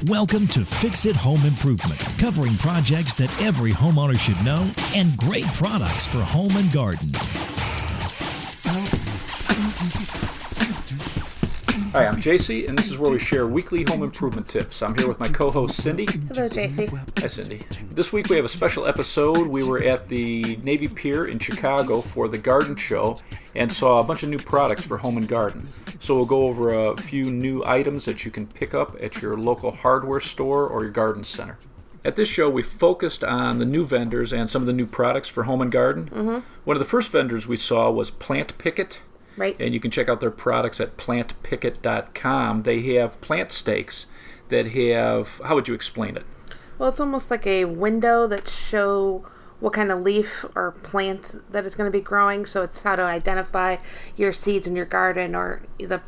Welcome to Fix It Home Improvement, covering projects that every homeowner should know and great products for home and garden. Hi, I'm JC, and this is where we share weekly home improvement tips. I'm here with my co-host, Cindy. Hello, JC. Hi, Cindy. This week we have a special episode. We were at the Navy Pier in Chicago for the garden show and saw a bunch of new products for home and garden. So we'll go over a few new items that you can pick up at your local hardware store or your garden center. At this show, we focused on the new vendors and some of the new products for home and garden. Mm-hmm. One of the first vendors we saw was Picket. Right. And you can check out their products at plantpicket.com. They have plant stakes that have, how would you explain it? Well, it's almost like a window that show what kind of leaf or plant that is going to be growing. So it's how to identify your seeds in your garden or the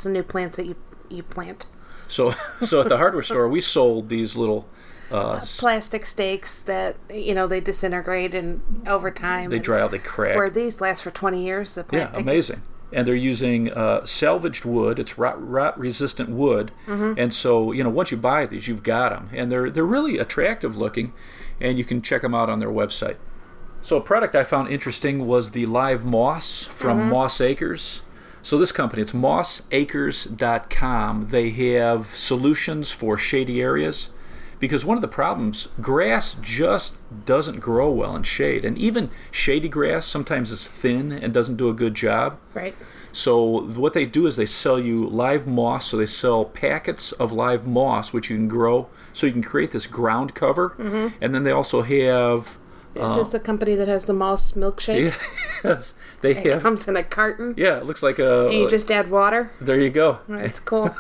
new plants that you plant. So at the hardware store, we sold these little plastic stakes that, they disintegrate and over time. They dry out, they crack. Where these last for 20 years. The plant pickets. Amazing. And they're using salvaged wood. It's rot-resistant wood. Mm-hmm. And so, once you buy these, you've got them. And they're really attractive looking, and you can check them out on their website. So a product I found interesting was the live moss from Moss Acres. So this company, it's mossacres.com. They have solutions for shady areas. Because one of the problems, grass just doesn't grow well in shade. And even shady grass sometimes is thin and doesn't do a good job. Right. So what they do is they sell you live moss. So they sell packets of live moss, which you can grow. So you can create this ground cover. Mm-hmm. And then they also have... Is this the company that has the moss milkshake? Yes. It comes in a carton? Yeah, it looks like a... And you just add water? There you go. That's cool.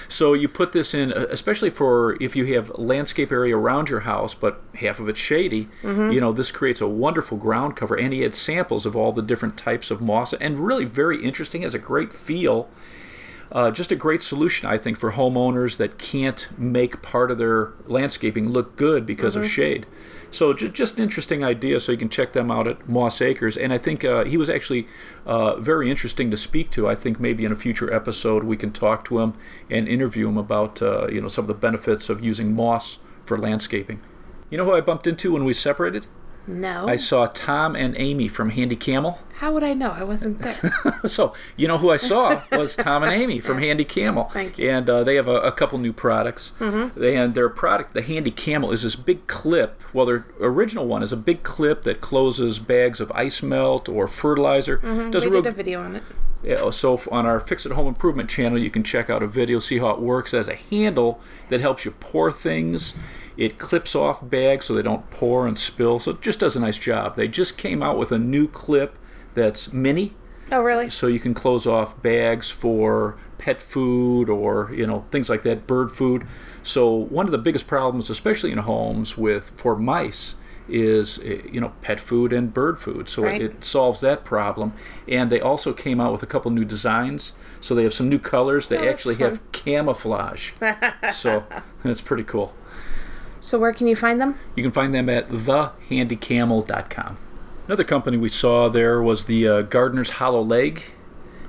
So you put this in, especially for if you have landscape area around your house, but half of it's shady, this creates a wonderful ground cover. And he had samples of all the different types of moss. And really very interesting, has a great feel. Just a great solution, I think, for homeowners that can't make part of their landscaping look good because of shade. So just an interesting idea, so you can check them out at Moss Acres. And I think he was actually very interesting to speak to. I think maybe in a future episode we can talk to him and interview him about some of the benefits of using moss for landscaping. You know who I bumped into when we separated? No. I saw Tom and Amy from Handy Camel. How would I know? I wasn't there. So, who I saw was Tom and Amy from Handy Camel. Thank you. And they have a couple new products. Mm-hmm. And their product, the Handy Camel, is this big clip. Well, their original one is a big clip that closes bags of ice melt or fertilizer. Mm-hmm. We did a video on it. Yeah, so on our Fix It Home Improvement channel, you can check out a video, see how it works. It has a handle that helps you pour things. It clips off bags so they don't pour and spill. So it just does a nice job. They just came out with a new clip that's mini. Oh, really? So you can close off bags for pet food or, things like that, bird food. So one of the biggest problems, especially in homes for mice, is pet food and bird food. So right. It solves that problem. And they also came out with a couple new designs. So they have some new colors. They actually have camouflage. So that's pretty cool. So where can you find them? You can find them at thehandycamel.com. Another company we saw there was the Gardener's Hollow Leg.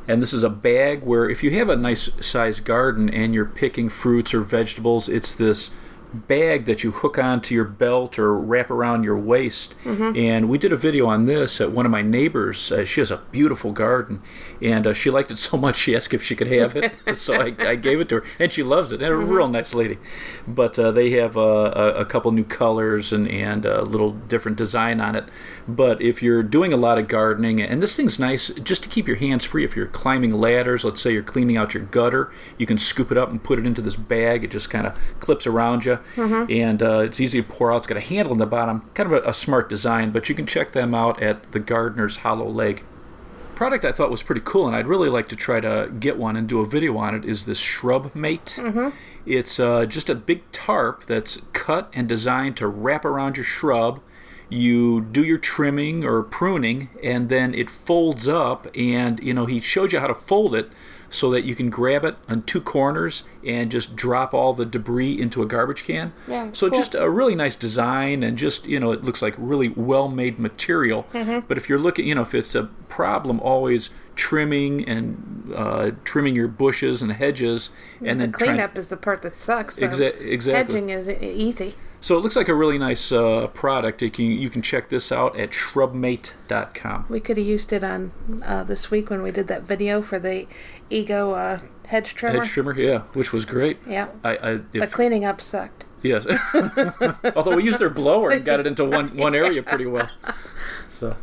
And this is a bag where if you have a nice sized garden and you're picking fruits or vegetables, it's this bag that you hook onto your belt or wrap around your waist. Mm-hmm. And we did a video on this at one of my neighbors. She has a beautiful garden, and she liked it so much she asked if she could have it. So I gave it to her, and she loves it. And a real nice lady. But they have a couple new colors and a little different design on it. But if you're doing a lot of gardening, and this thing's nice just to keep your hands free. If you're climbing ladders, let's say you're cleaning out your gutter, you can scoop it up and put it into this bag. It just kind of clips around you. Mm-hmm. And it's easy to pour out. It's got a handle in the bottom. Kind of a smart design, but you can check them out at the Gardener's Hollow Leg. Product I thought was pretty cool, and I'd really like to try to get one and do a video on it, is this Shrub Mate. Mm-hmm. It's just a big tarp that's cut and designed to wrap around your shrub. You do your trimming or pruning, and then it folds up, and he showed you how to fold it so that you can grab it on two corners and just drop all the debris into a garbage can. Yeah, so cool. Just a really nice design, and just, it looks like really well-made material. But if you're looking, if it's a problem always trimming your bushes and hedges, and then the cleanup is the part that sucks. So exactly. Hedging is easy. So it looks like a really nice product. You can check this out at shrubmate.com. We could have used it on this week when we did that video for the Ego hedge trimmer. Hedge trimmer, yeah, which was great. Yeah. But cleaning up sucked. Yes. Although we used their blower and got it into one area pretty well. So,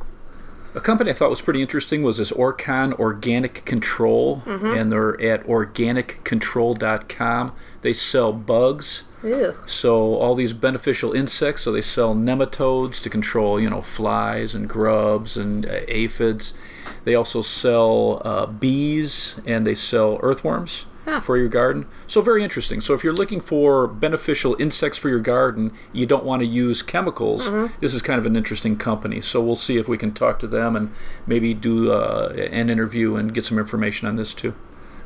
a company I thought was pretty interesting was this Orcon Organic Control, and they're at organiccontrol.com. They sell bugs. Ew. So all these beneficial insects. So they sell nematodes to control, flies and grubs and aphids. They also sell bees, and they sell earthworms for your garden. So very interesting. So if you're looking for beneficial insects for your garden, you don't want to use chemicals. This is kind of an interesting company. So we'll see if we can talk to them and maybe do an interview and get some information on this too.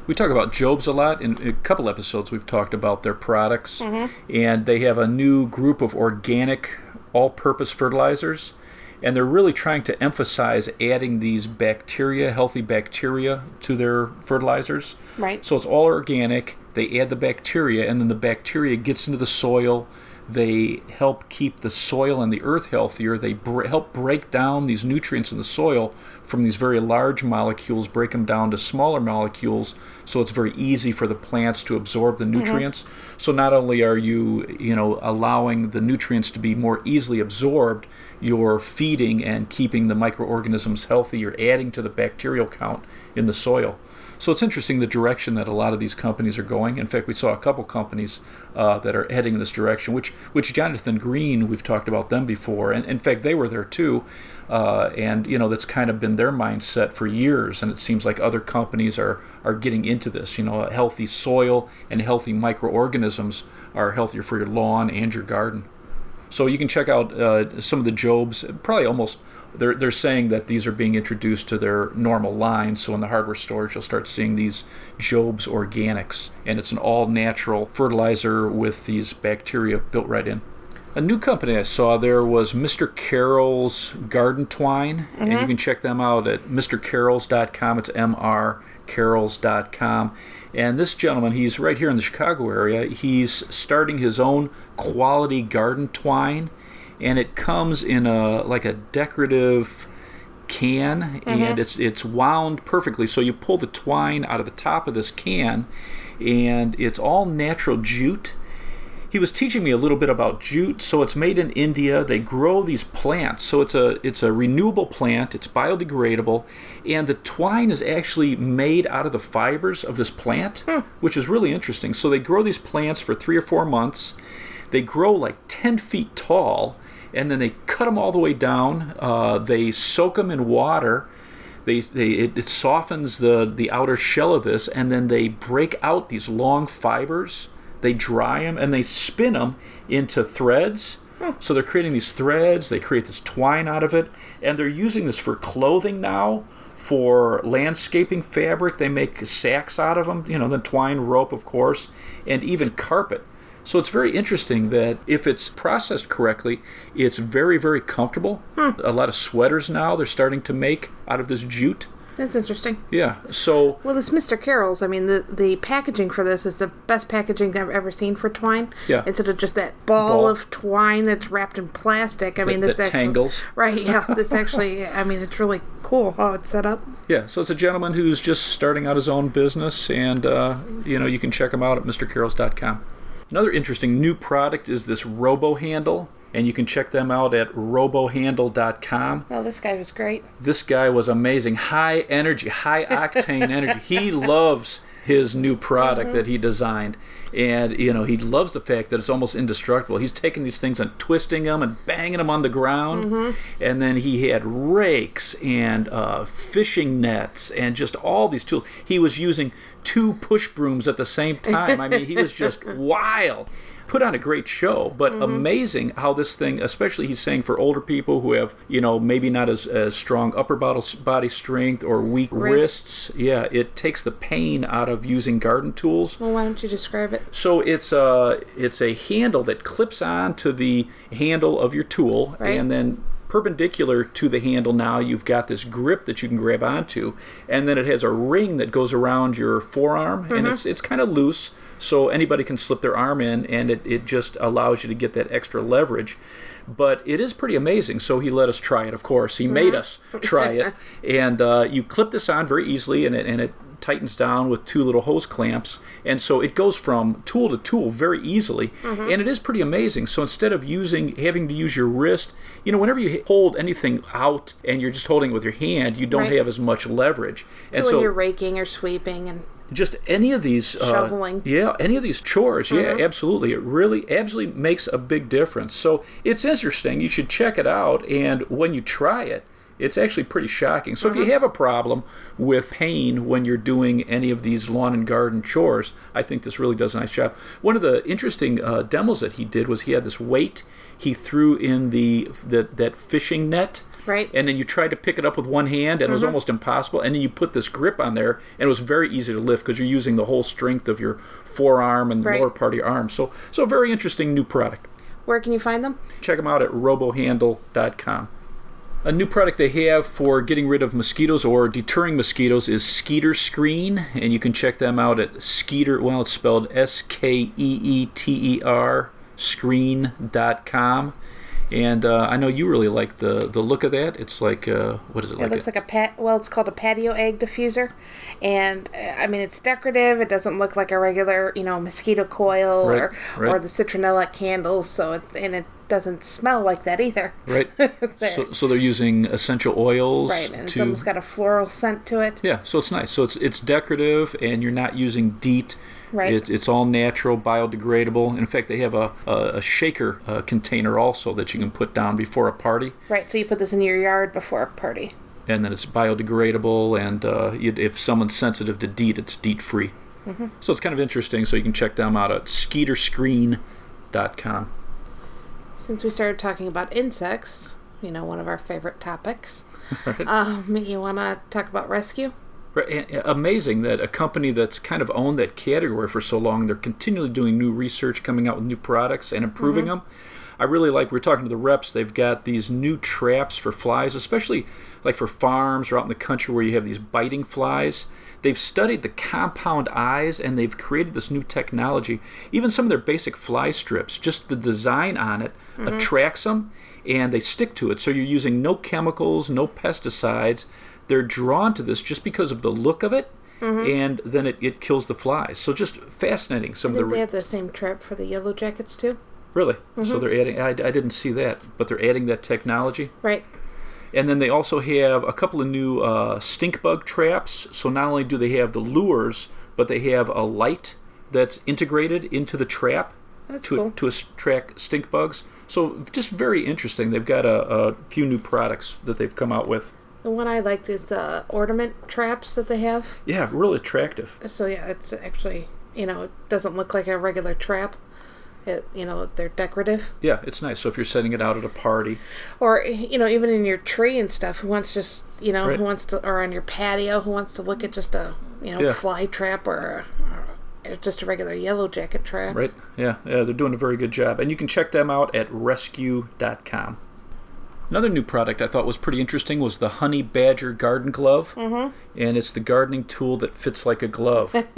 We talk about Jobs a lot. In a couple episodes, we've talked about their products. And they have a new group of organic all-purpose fertilizers. And they're really trying to emphasize adding these healthy bacteria to their fertilizers. Right. So it's all organic. They add the bacteria, and then the bacteria gets into the soil. They help keep the soil and the earth healthier. They help break down these nutrients in the soil from these very large molecules, break them down to smaller molecules, so it's very easy for the plants to absorb the nutrients. So not only are you, allowing the nutrients to be more easily absorbed, you're feeding and keeping the microorganisms healthy. You're adding to the bacterial count in the soil. So it's interesting the direction that a lot of these companies are going. In fact, we saw a couple companies that are heading in this direction, which Jonathan Green, we've talked about them before, and in fact they were there too, and that's kind of been their mindset for years, and it seems like other companies are getting into this. A healthy soil and healthy microorganisms are healthier for your lawn and your garden. So you can check out some of the Jobs, probably almost. They're saying that these are being introduced to their normal line, so in the hardware stores you'll start seeing these Jobs Organics, and it's an all-natural fertilizer with these bacteria built right in. A new company I saw there was Mr. Carroll's Garden Twine, and you can check them out at mrcarrolls.com. It's mrcarrolls.com. And this gentleman, he's right here in the Chicago area. He's starting his own quality garden twine, and it comes in a decorative can, and it's wound perfectly. So you pull the twine out of the top of this can, and it's all natural jute. He was teaching me a little bit about jute. So it's made in India. They grow these plants. So it's a renewable plant. It's biodegradable, and the twine is actually made out of the fibers of this plant, which is really interesting. So they grow these plants for 3 or 4 months. They grow like 10 feet tall, and then they cut them all the way down. They soak them in water. It softens the outer shell of this, and then they break out these long fibers. They dry them, and they spin them into threads. So they're creating these threads. They create this twine out of it, and they're using this for clothing now, for landscaping fabric. They make sacks out of them, the twine rope, of course, and even carpet. So it's very interesting that if it's processed correctly, it's very, very comfortable. A lot of sweaters now they're starting to make out of this jute. That's interesting. Yeah. So. Well, this Mr. Carroll's, the packaging for this is the best packaging I've ever seen for twine. Yeah. Instead of just that ball of twine that's wrapped in plastic. This that tangles. Right. Yeah. This actually. It's really cool how it's set up. Yeah. So it's a gentleman who's just starting out his own business, and you can check him out at mrcarrolls.com. Another interesting new product is this RoboHandle, and you can check them out at RoboHandle.com. Oh, this guy was great. This guy was amazing. High energy, high octane energy. He loves his new product that he designed, and he loves the fact that it's almost indestructible. He's taking these things and twisting them and banging them on the ground, and then he had rakes and fishing nets and just all these tools. He was using 2 push brooms at the same time. He was just wild. put on a great show, but amazing how this thing, especially he's saying for older people who have, maybe not as strong upper body strength or weak wrists. Yeah, it takes the pain out of using garden tools. Well, why don't you describe it? So it's a handle that clips on to the handle of your tool, and then perpendicular to the handle now you've got this grip that you can grab onto, and then it has a ring that goes around your forearm, and it's kind of loose, so anybody can slip their arm in, and it just allows you to get that extra leverage. But it is pretty amazing. So he let us try it, of course. He made us try it. And you clip this on very easily, and it tightens down with 2 little hose clamps. And so it goes from tool to tool very easily. And it is pretty amazing. So instead of having to use your wrist, whenever you hold anything out and you're just holding it with your hand, you don't have as much leverage. So when you're raking or sweeping and just any of these shoveling, any of these chores, absolutely, it really absolutely makes a big difference. So it's interesting. You should check it out, and when you try it, it's actually pretty shocking. So if you have a problem with pain when you're doing any of these lawn and garden chores, I think this really does a nice job. One of the interesting demos that he did was he had this weight he threw in that fishing net. Right. And then you tried to pick it up with one hand, and it was almost impossible. And then you put this grip on there, and it was very easy to lift because you're using the whole strength of your forearm and the lower part of your arm. So a very interesting new product. Where can you find them? Check them out at RoboHandle.com. A new product they have for getting rid of mosquitoes or deterring mosquitoes is Skeeter Screen, and you can check them out at Skeeter, well, it's spelled SKEETER, screen.com. And I know you really like the look of that. It's like, what is it? It looks like it's called a patio egg diffuser. And, I mean, it's decorative. It doesn't look like a regular, mosquito coil or the citronella candles. So it doesn't smell like that either. Right. So they're using essential oils. Right, and it's almost got a floral scent to it. Yeah, so it's nice. So it's decorative, and you're not using DEET. Right. It's all natural, biodegradable. In fact, they have a shaker container also that you can put down before a party. Right, so you put this in your yard before a party. And then it's biodegradable, and if someone's sensitive to DEET, it's DEET-free. So it's kind of interesting, so you can check them out at skeeterscreen.com. Since we started talking about insects, one of our favorite topics, you want to talk about rescue? Amazing that a company that's kind of owned that category for so long, they're continually doing new research, coming out with new products and improving them. I really like, we're talking to the reps, they've got these new traps for flies, especially like for farms or out in the country where you have these biting flies. They've studied the compound eyes, and they've created this new technology. Even some of their basic fly strips, just the design on it attracts them, and they stick to it. So you're using no chemicals, no pesticides. They're drawn to this just because of the look of it, and then it kills the flies. So just fascinating. I think they have the same trap for the yellow jackets too. Really? So they're adding, I didn't see that, but they're adding that technology? Right. And then they also have a couple of new stink bug traps. So not only do they have the lures, but they have a light that's integrated into the trap to attract stink bugs. So just very interesting. They've got a few new products that they've come out with. The one I liked is the ornament traps that they have. Yeah, really attractive. So yeah, it's actually, it doesn't look like a regular trap. They're decorative. Yeah, it's nice. So if you're setting it out at a party, or even in your tree and stuff, who wants just who wants to, or on your patio, who wants to look at just a fly trap or just a regular yellow jacket trap. Right. Yeah, they're doing a very good job, and you can check them out at rescue.com. Another new product I thought was pretty interesting was the Honey Badger Garden Glove, and it's the gardening tool that fits like a glove. And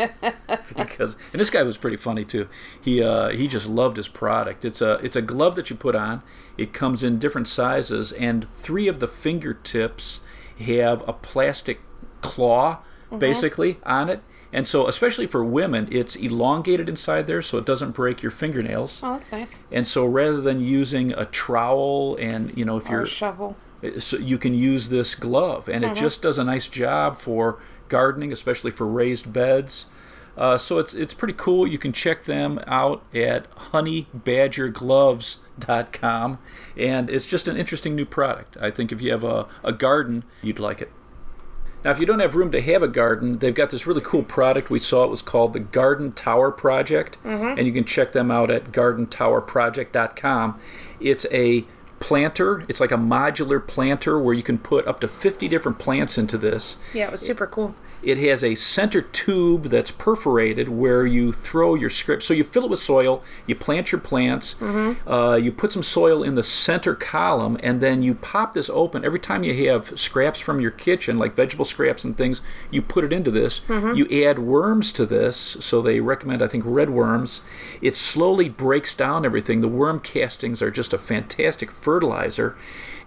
this guy was pretty funny too. He just loved his product. It's a glove that you put on. It comes in different sizes, and 3 of the fingertips have a plastic claw basically on it. And so, especially for women, it's elongated inside there so it doesn't break your fingernails. Oh, that's nice. And so rather than using a trowel and, if you're... Or a shovel. So you can use this glove. And it just does a nice job for gardening, especially for raised beds. So it's pretty cool. You can check them out at honeybadgergloves.com. And it's just an interesting new product. I think if you have a garden, you'd like it. Now, if you don't have room to have a garden, they've got this really cool product. We saw it was called the Garden Tower Project, and you can check them out at gardentowerproject.com. It's a planter. It's like a modular planter where you can put up to 50 different plants into this. Yeah, it was super cool. It has a center tube that's perforated where you throw your script. So you fill it with soil, you plant your plants, you put some soil in the center column, and then you pop this open. Every time you have scraps from your kitchen, like vegetable scraps and things, you put it into this. You add worms to this, so they recommend, I think, red worms. It slowly breaks down everything. The worm castings are just a fantastic fertilizer.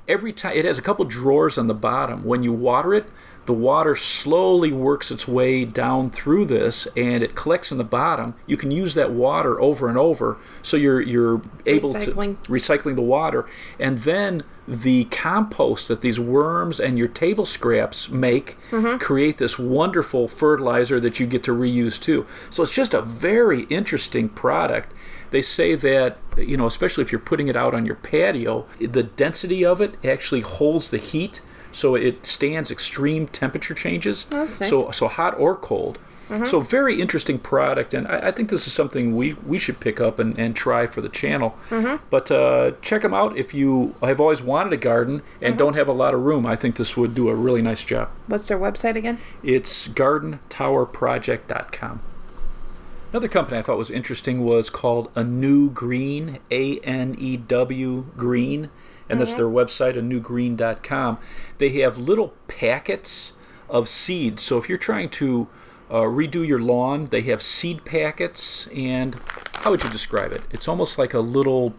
Every time, it has a couple drawers on the bottom. When you water it, the water slowly works its way down through this, and it collects in the bottom. You can use that water over and over, so you're able to recycling the water. And then the compost that these worms and your table scraps make create this wonderful fertilizer that you get to reuse too. So it's just a very interesting product. They say that, especially if you're putting it out on your patio, the density of it actually holds the heat, so it stands extreme temperature changes. Oh, that's nice. So hot or cold. So very interesting product, and I think this is something we should pick up and try for the channel. But check them out if you have always wanted a garden and don't have a lot of room. I think this would do a really nice job. What's their website again? It's gardentowerproject.com. Another company I thought was interesting was called Anew Green, A-N-E-W Green, and that's their website, anewgreen.com. They have little packets of seeds. So if you're trying to redo your lawn, they have seed packets, and how would you describe it? It's almost like a little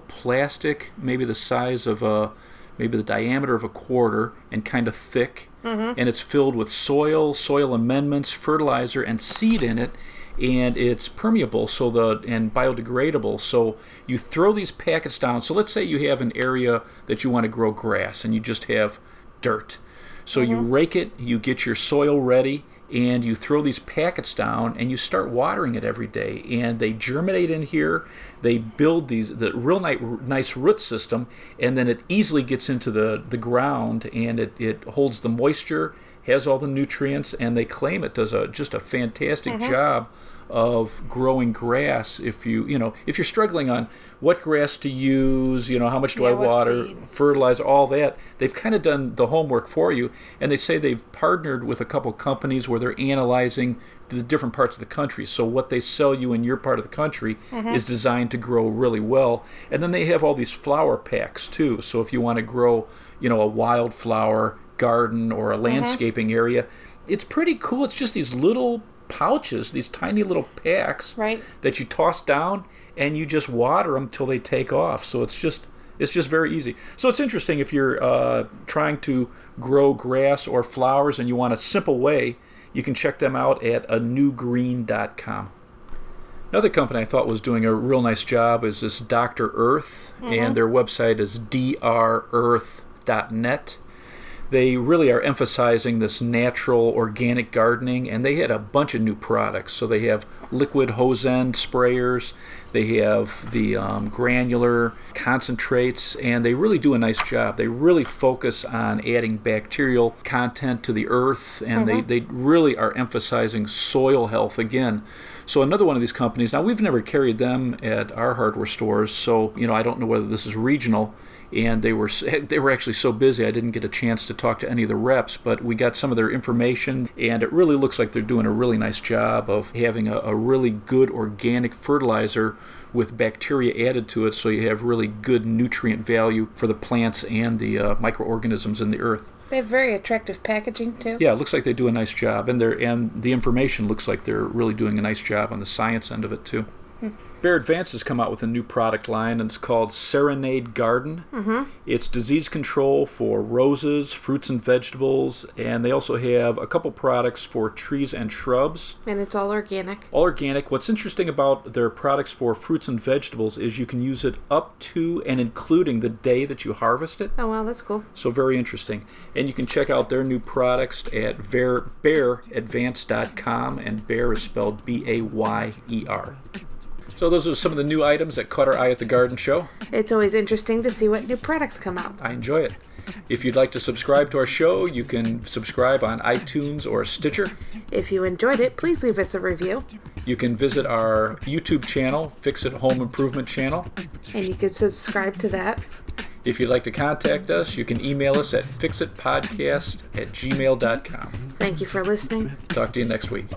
plastic, maybe the size of maybe the diameter of a quarter, and kind of thick, and it's filled with soil amendments, fertilizer, and seed in it, and it's permeable and biodegradable. So you throw these packets down. So let's say you have an area that you want to grow grass, and you just have dirt. So you rake it, you get your soil ready, and you throw these packets down, and you start watering it every day. And they germinate in here. They build the real nice root system, and then it easily gets into the ground, and it holds the moisture, has all the nutrients, and they claim it does just a fantastic job of growing grass. If you're struggling on what grass to use, how much do I water, fertilize, all that, they've kind of done the homework for you. And they say they've partnered with a couple companies where they're analyzing the different parts of the country. So what they sell you in your part of the country is designed to grow really well. And then they have all these flower packs too. So if you want to grow, a wildflower garden or a landscaping area, it's pretty cool. It's just these little pouches, these tiny little packs that you toss down, and you just water them till they take off. So it's just very easy. So it's interesting if you're trying to grow grass or flowers and you want a simple way. You can check them out at anewgreen.com. Another company I thought was doing a real nice job is this Dr. Earth, and their website is drearth.net. They really are emphasizing this natural organic gardening, and they had a bunch of new products. So they have liquid hose end sprayers, they have the granular concentrates, and they really do a nice job. They really focus on adding bacterial content to the earth, and they really are emphasizing soil health again. So another one of these companies, now we've never carried them at our hardware stores, so I don't know whether this is regional. And they were actually so busy I didn't get a chance to talk to any of the reps, but we got some of their information, and it really looks like they're doing a really nice job of having a really good organic fertilizer with bacteria added to it, so you have really good nutrient value for the plants and the microorganisms in the earth. They have very attractive packaging too. Yeah, it looks like they do a nice job, and the information looks like they're really doing a nice job on the science end of it too. Bear Advance has come out with a new product line, and it's called Serenade Garden. It's disease control for roses, fruits and vegetables, and they also have a couple products for trees and shrubs. And it's all organic. All organic. What's interesting about their products for fruits and vegetables is you can use it up to and including the day that you harvest it. Oh, wow, that's cool. So very interesting. And you can check out their new products at bearadvance.com, and Bear is spelled B-A-Y-E-R. So those are some of the new items that caught our eye at the garden show. It's always interesting to see what new products come out. I enjoy it. If you'd like to subscribe to our show, you can subscribe on iTunes or Stitcher. If you enjoyed it, please leave us a review. You can visit our YouTube channel, Fix It Home Improvement channel. And you can subscribe to that. If you'd like to contact us, you can email us at fixitpodcast@gmail.com. Thank you for listening. Talk to you next week.